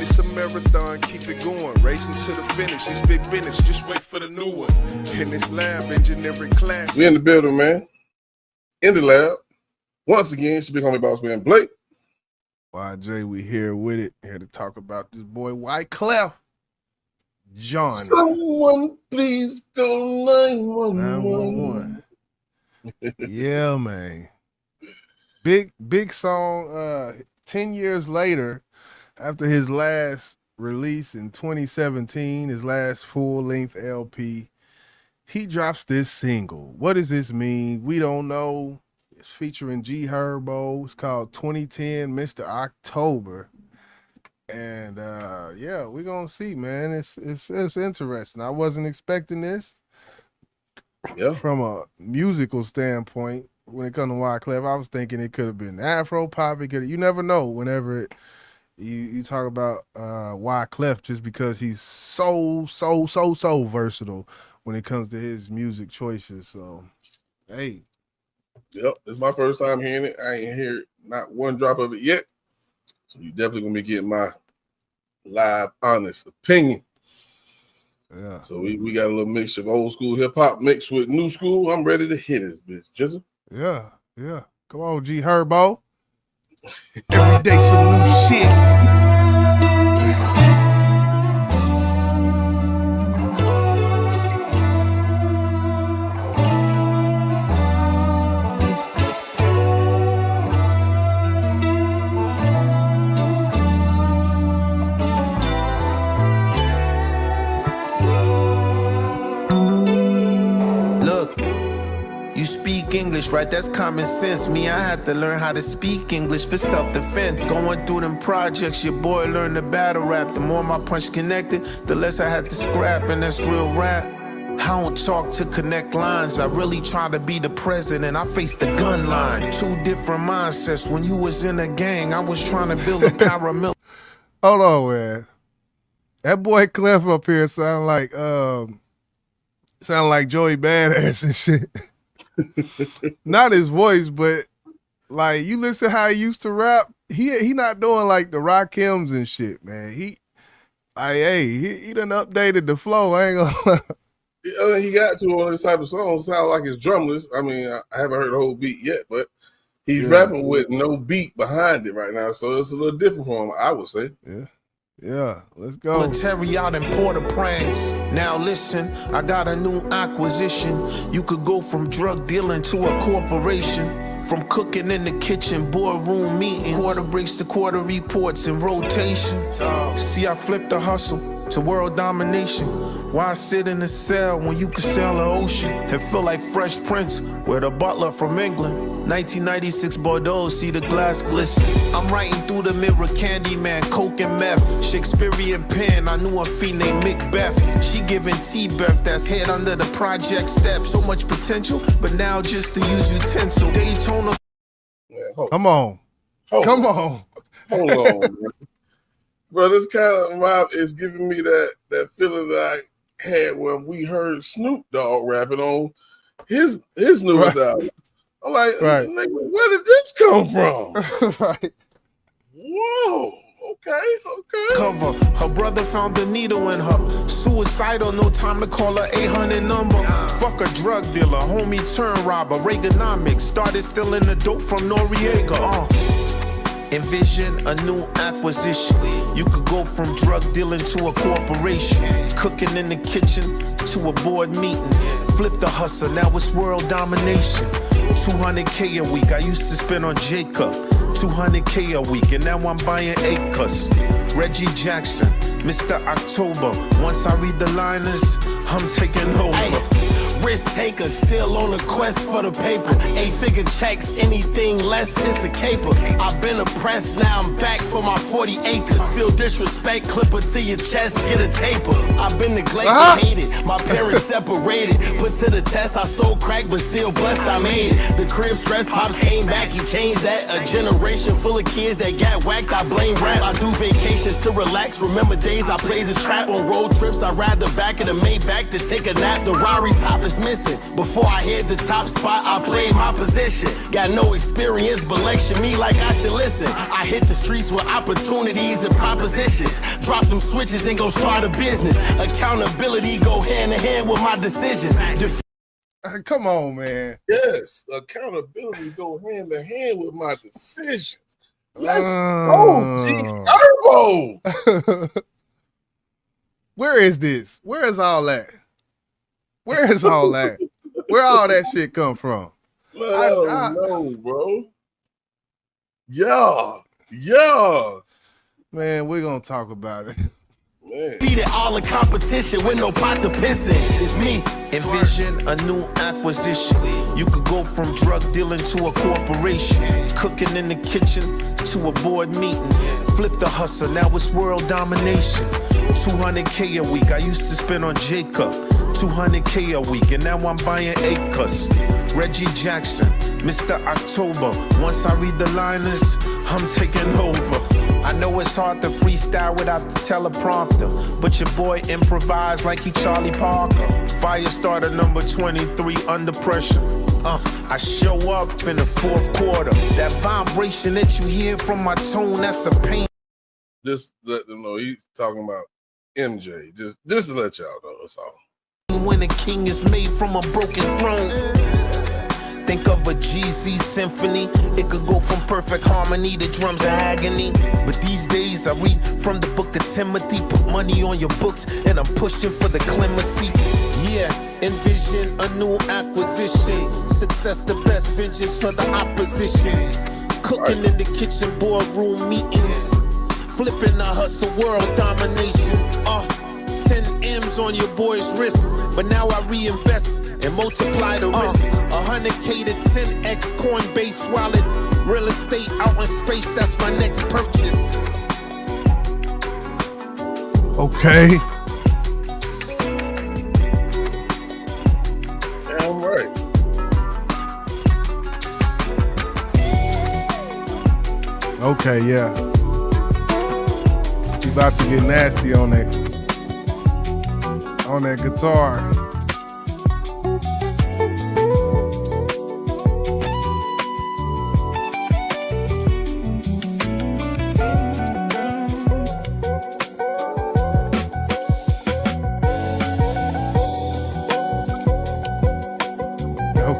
It's a marathon, keep it going, racing to the finish. It's big business, just wait for the new one. In this lab, engineering class. We in the building, man. In the lab. Once again, should be calling me Bossman Blake. YJ, we here with it. Here to talk about this boy Wyclef Jean. Someone please go 911. Yeah, man. Big song. 10 years later, after his last release in 2017, his last full-length LP, he drops this single. What does this mean? We don't know. It's featuring G Herbo. It's called 2010 Mr. October. And yeah, we're gonna see, man. It's interesting. I wasn't expecting this. Yeah. From a musical standpoint, when it comes to Wyclef, I was thinking it could have been Afro pop. You never know whenever you talk about Wyclef, just because he's so versatile when it comes to his music choices. So, hey. Yep, it's my first time hearing it. I ain't heard not one drop of it yet. So you definitely gonna be getting my live, honest opinion. Yeah. So we got a little mix of old school hip hop mixed with new school. I'm ready to hit it, bitch. Jizzle. Yeah. Come on, G Herbo. Every day some new shit. You speak English, right? That's common sense. Me, I had to learn how to speak English for self-defense. Going through them projects, your boy learned to battle rap. The more my punch connected, the less I had to scrap, and that's real rap. I don't talk to connect lines. I really try to be the president. I face the gun line. Two different mindsets. When you was in a gang, I was trying to build a paramilitary. Hold on, man. That boy Clef up here sound like Joey Badass and shit. Not his voice, but like you listen how he used to rap. He not doing like the Rakims and shit, man. He done updated the flow. I ain't gonna. He got to one of this type of songs. Sound like his drumless. I mean, I haven't heard the whole beat yet, but he's rapping with no beat behind it right now, so it's a little different for him, I would say. Yeah, let's go. Military out in Port-au-Prince. Now listen, I got a new acquisition. You could go from drug dealing to a corporation. From cooking in the kitchen, boardroom meetings, quarter breaks to quarter reports in rotation. See, I flipped the hustle to world domination. Why sit in a cell when you could sail the ocean and feel like Fresh Prince with a butler from England? 1996 Bordeaux, see the glass glisten. I'm writing through the mirror, Candyman, coke and meth. Shakespearean pen, I knew a fiend named Macbeth. She giving T-Beth, that's head under the project steps. So much potential, but now just to use utensil. Daytona. Come on. Hold on. Man. Bro, this kind of vibe is giving me that feeling that I had when we heard Snoop Dogg rapping on his newest album. I'm like, nigga, where did this come from? Right. Whoa. Okay. Cover. Her brother found a needle in her. Suicidal, no time to call her 800 number. Fuck a drug dealer, homie turn robber. Reaganomics started stealing the dope from Noriega. Envision a new acquisition. You could go from drug dealing to a corporation. Cooking in the kitchen to a board meeting. Flip the hustle, now it's world domination. 200K a week, I used to spend on Jacob. 200K a week, and now I'm buying acres. Reggie Jackson, Mr. October. Once I read the liners, I'm taking over. Risk taker, still on the quest for the paper. 8-figure checks, anything less is a caper. I've been oppressed, now I'm back for my 40 acres. Feel disrespect, clip it to your chest, get a taper. I've been neglected, hated, my parents separated. Put to the test, I sold crack, but still blessed I made it. The crib stress, pops came back, he changed that. A generation full of kids that got whacked, I blame rap. I do vacations to relax, remember days I played the trap. On road trips, I ride the back of the Maybach to take a nap. The Rari's top is missing. Before I hit the top spot, I played my position. Got no experience, but lecture me like I should listen. I hit the streets with opportunities and propositions. Drop them switches and go start a business. Accountability go hand in hand with my decisions. Come on, man. Yes, accountability go hand in hand with my decisions. Let's go, G Herbo. Where is this? Where is all that? Where is all that? Where all that shit come from? Man, I don't know, bro. Yeah. Man, we're gonna talk about it. Beat it all in competition with no pot to piss in. It's me. Envision a new acquisition. You could go from drug dealing to a corporation. Cooking in the kitchen to a board meeting. Flip the hustle, now it's world domination. 200K a week, I used to spend on Jacob. 200K a week, and now I'm buying acres. Reggie Jackson, Mr. October. Once I read the liners, I'm taking over. I know it's hard to freestyle without the teleprompter, but your boy improvised like he Charlie Parker. Firestarter number 23 under pressure. I show up in the fourth quarter. That vibration that you hear from my tone, that's a pain. Just let them know he's talking about MJ. Just to let y'all know, that's all. When a king is made from a broken throne. Think of a GZ symphony. It could go from perfect harmony to drums of agony. But these days I read from the book of Timothy. Put money on your books and I'm pushing for the clemency. Yeah, envision a new acquisition. Success the best, vengeance for the opposition. Cooking in the kitchen, boardroom meetings. Flipping the hustle, world domination. 10 M's on your boy's wrist, but now I reinvest and multiply the risk. 100K to 10X Coinbase wallet. Real estate out in space, that's my next purchase. Okay. Damn right. Okay, yeah. You about to get nasty on that. On that guitar.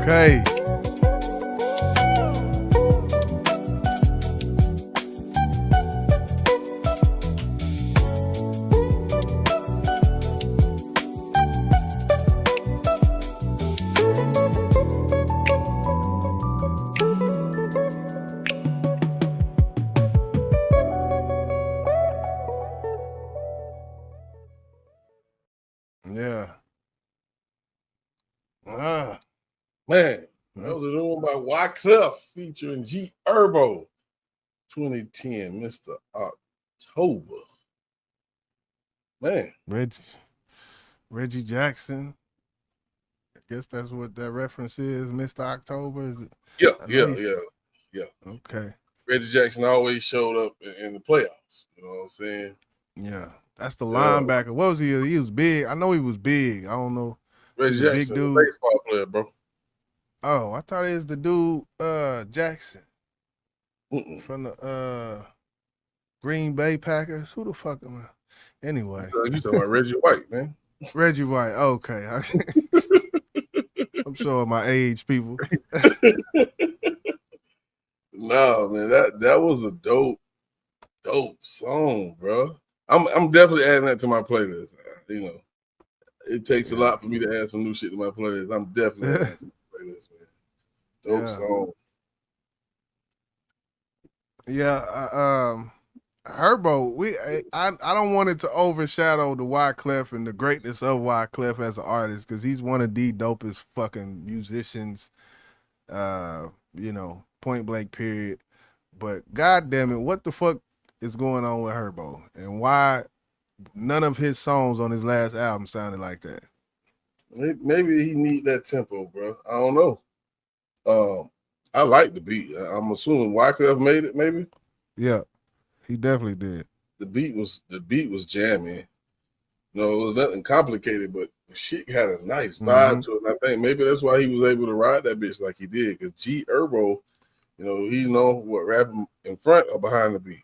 Okay. Yeah. Man, that was a new one by Wyclef featuring G Herbo. 2010, Mr. October. Man. Reggie Jackson. I guess that's what that reference is. Mr. October. Is it? Yeah. Okay. Reggie Jackson always showed up in the playoffs. You know what I'm saying? Yeah. That's the linebacker. What was he? He was big. I know he was big. I don't know. Reggie Jackson, big dude. Baseball player, bro. Oh, I thought it was the dude Jackson from the Green Bay Packers. Who the fuck am I? Anyway, you talking about Reggie White, man? Reggie White. Okay, I'm showing my age, people. No, man, that was a dope song, bro. I'm definitely adding that to my playlist. You know, it takes a lot for me to add some new shit to my playlist. I'm definitely adding that to my playlist, man. Dope song. Yeah, Herbo, I don't want it to overshadow the Wyclef and the greatness of Wyclef as an artist, because he's one of the dopest fucking musicians, point blank period. But god damn it, what the fuck is going on with Herbo, and why none of his songs on his last album sounded like that? Maybe he need that tempo, bro. I don't know. I like the beat. I'm assuming Wyclef made it, maybe. Yeah, he definitely did. The beat was jamming. No, it was nothing complicated, but the shit had a nice vibe to it. And I think maybe that's why he was able to ride that bitch like he did. Because G Herbo, he know what rapping in front or behind the beat.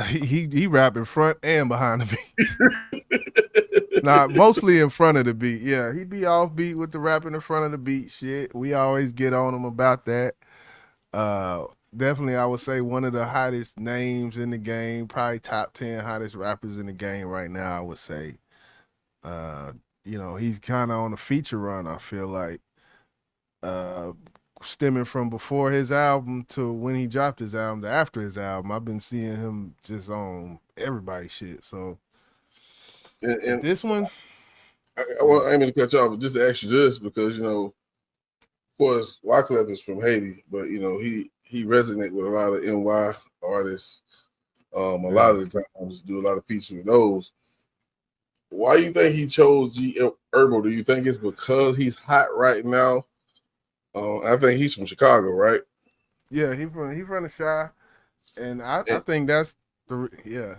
He rap in front and behind the beat. Nah, mostly in front of the beat. Yeah, he be off beat with the rap in the front of the beat shit. We always get on him about that. Definitely, I would say one of the hottest names in the game, probably top 10 hottest rappers in the game right now, I would say. He's kind of on a feature run, I feel like. Stemming from before his album to when he dropped his album to after his album, I've been seeing him just on everybody's shit. So, and this one, I ain't mean to cut you off, but just to ask you this because of course Wyclef is from Haiti, but he resonates with a lot of NY artists. A lot of the times do a lot of features with those. Why do you think he chose G Herbo? Do you think it's because he's hot right now? I think he's from Chicago, right? Yeah, he from the Chi, and I think that's yeah.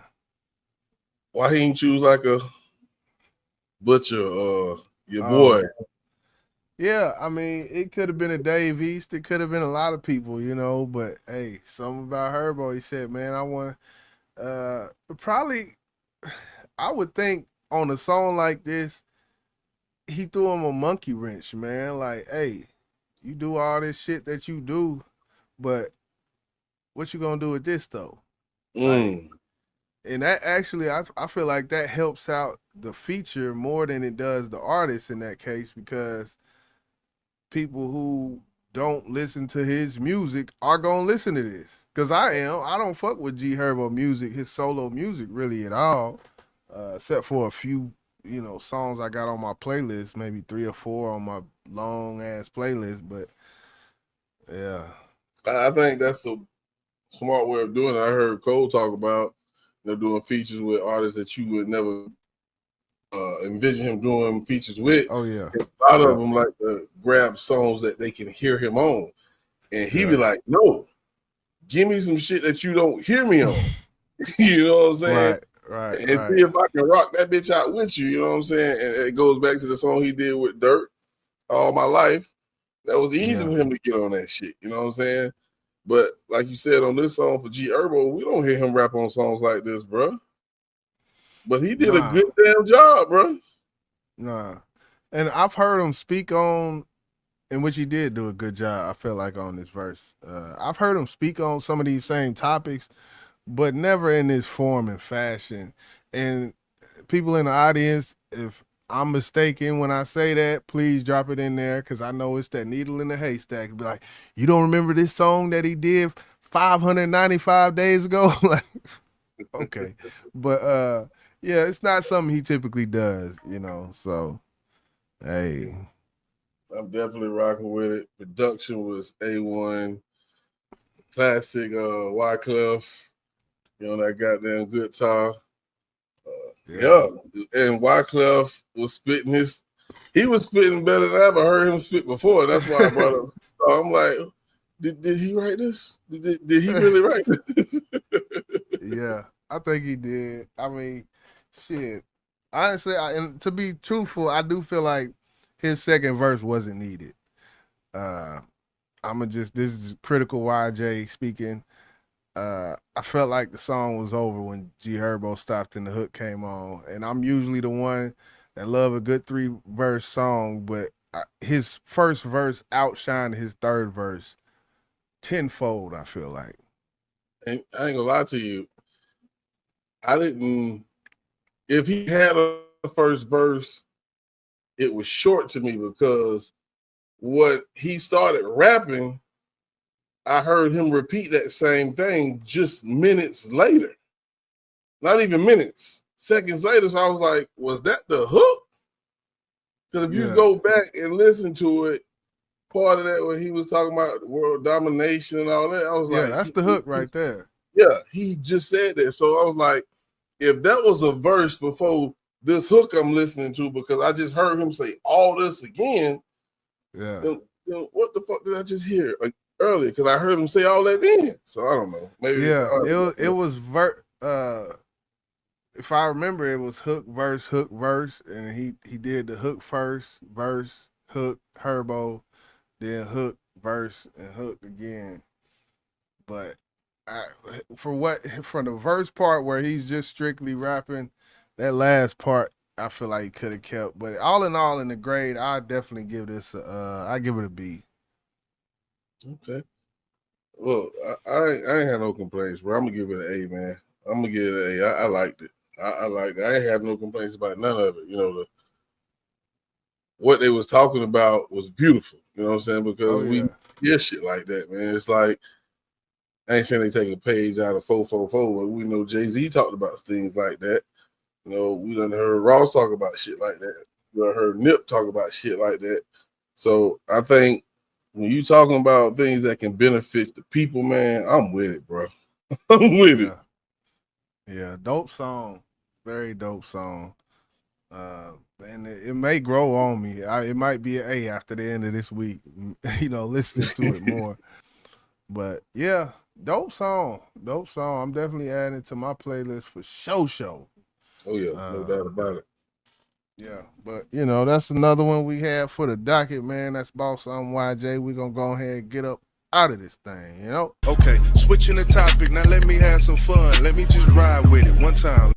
Why he ain't choose like a Butcher your boy? Yeah, I mean, it could have been a Dave East. It could have been a lot of people, but hey, something about Herbo. He said, man, I want probably, I would think on a song like this, he threw him a monkey wrench, man. Like, hey, you do all this shit that you do, but what you gonna do with this though? Like, and that actually, I feel like that helps out the feature more than it does the artist in that case, because people who don't listen to his music are gonna listen to this. Cause I don't fuck with G Herbo music, his solo music really at all, except for a few songs I got on my playlist, maybe 3 or 4 on my long ass playlist. But yeah, I think that's a smart way of doing it. I heard Cole talk about doing features with artists that you would never envision him doing features with. Oh yeah, a lot of them like to grab songs that they can hear him on, and he be like, "No, give me some shit that you don't hear me on." You know what I'm saying? Right. And see if I can rock that bitch out with you. You know what I'm saying? And it goes back to the song he did with Dirt, All My Life. That was easy for him to get on that shit. You know what I'm saying? But like you said on this song for G Herbo, we don't hear him rap on songs like this, bro. But he did a good damn job, bro. Nah. And I've heard him speak on, in which he did do a good job, I feel like, on this verse. I've heard him speak on some of these same topics, but never in this form and fashion. And people in the audience, if I'm mistaken when I say that, please drop it in there, because I know it's that needle in the haystack. Be like, you don't remember this song that he did 595 days ago? Like, okay. But yeah, it's not something he typically does, so hey. I'm definitely rocking with it. Production was A1. Classic Wyclef. That goddamn guitar. Yeah. And Wyclef was spitting he was spitting better than I ever heard him spit before. That's why I brought him. So I'm like, did he write this? Did he really write this? Yeah, I think he did. I mean, shit. Honestly, and to be truthful, I do feel like his second verse wasn't needed. This is critical YJ speaking. I felt like the song was over when G Herbo stopped and the hook came on. And I'm usually the one that love a good 3-verse song, but his first verse outshined his third verse tenfold, I feel like. And I ain't gonna lie to you. If he had a first verse, it was short to me because what he started rapping, I heard him repeat that same thing just minutes later. Not even minutes, seconds later. So I was like, was that the hook? Because if you go back and listen to it, part of that when he was talking about world domination and all that, I was like, that's the hook right there. Yeah, he just said that. So I was like, if that was a verse before this hook I'm listening to, because I just heard him say all this again, then what the fuck did I just hear earlier? Because I heard him say all that then. So I don't know. Maybe it was if I remember, it was hook, verse, and he did the hook first, verse, hook, Herbo, then hook, verse, and hook again. But from the verse part where he's just strictly rapping, that last part I feel like he could have kept. But all in all, in the grade, I definitely give this I give it a B. Okay. Well, I ain't had no complaints, bro. I'm gonna give it an A, man. I'm gonna give it an A. I liked it. I liked it. I ain't have no complaints about none of it. You know, what they was talking about was beautiful. You know what I'm saying? Because we hear shit like that, man. It's like, I ain't saying they take a page out of 444, but we know Jay-Z talked about things like that. You know, we done heard Ross talk about shit like that. We done heard Nip talk about shit like that. So I think when you talking about things that can benefit the people, man, I'm with it, bro. I'm with it. Yeah, dope song. Very dope song. And it may grow on me. It might be an A after the end of this week, you know, listening to it more. But yeah, dope song. Dope song. I'm definitely adding it to my playlist for show. Oh yeah, no doubt about it. Yeah, but you know, that's another one we have for the docket, man. That's Bossman YJ. We're gonna go ahead and get up out of this thing, you know? Okay, switching the topic, now let me have some fun. Let me just ride with it one time.